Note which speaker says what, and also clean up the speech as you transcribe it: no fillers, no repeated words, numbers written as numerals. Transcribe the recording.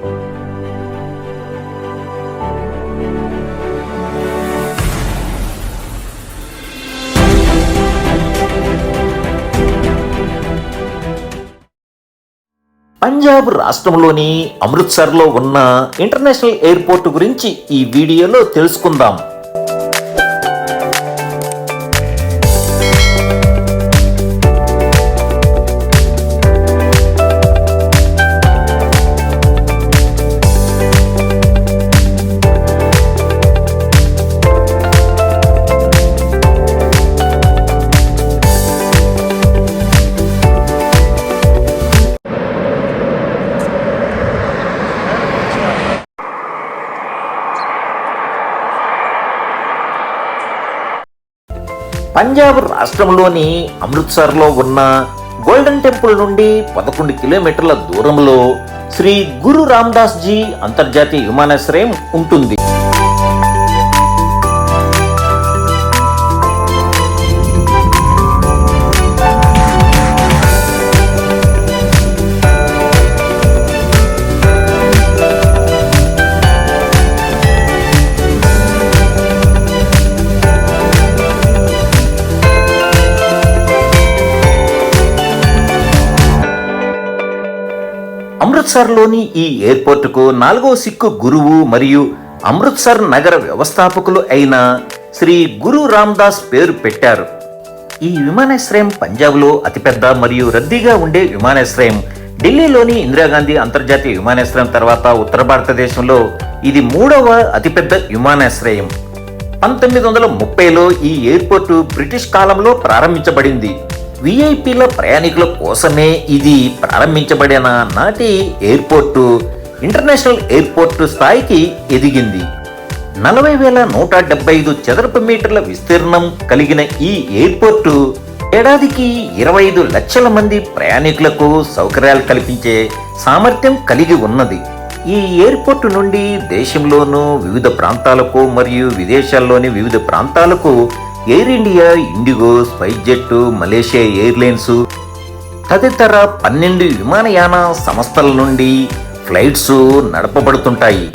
Speaker 1: పంజాబ్ రాష్ట్రంలోని అమృత్సర్లో ఉన్న international airport గురించి ఈ వీడియోలో తెలుసుకుందాం. పంజాబ్ రాష్ట్రంలోని అమృత్సర్లో ఉన్న గోల్డెన్ టెంపుల్ నుండి 11 కిలోమీటర్ల దూరంలో శ్రీ గురు రామదాస్ జీ అంతర్జాతీయ విమానాశ్రయం ఉంటుంది. అమృత్సర్లోని ఈ ఎయిర్పోర్టుకు 4వ సిక్కు గురువు మరియు అమృత్సర్ నగర వ్యవస్థాపకులు అయిన శ్రీ గురు రామదాస్ పేరు పెట్టారు. ఈ విమానాశ్రయం పంజాబ్లో అతిపెద్ద మరియు రద్దీగా ఉండే విమానాశ్రయం. ఢిల్లీలోని ఇందిరాగాంధీ అంతర్జాతీయ విమానాశ్రయం తర్వాత ఉత్తర భారతదేశంలో ఇది 3వ అతిపెద్ద విమానాశ్రయం. 1930లో ఈ ఎయిర్పోర్టు బ్రిటిష్ కాలంలో ప్రారంభించబడింది. విఐపీల ప్రయాణికుల కోసమే ఇది ప్రారంభించబడిన నాటి ఎయిర్పోర్టు ఇంటర్నేషనల్ ఎయిర్పోర్టు స్థాయికి ఎదిగింది. 40,175 చదరపు మీటర్ల విస్తీర్ణం కలిగిన ఈ ఎయిర్పోర్టు ఏడాదికి 25 లక్షల మంది ప్రయాణికులకు సౌకర్యాలు కల్పించే సామర్థ్యం కలిగి ఉన్నది. ఈ ఎయిర్పోర్టు నుండి దేశంలోనూ వివిధ ప్రాంతాలకు మరియు విదేశాల్లోని వివిధ ప్రాంతాలకు air India, IndiGo, spice jet, Malaysia airlines తదితర 12 విమానయాన సంస్థల నుండి ఫ్లైట్స్ నడపబడుతుంటాయి.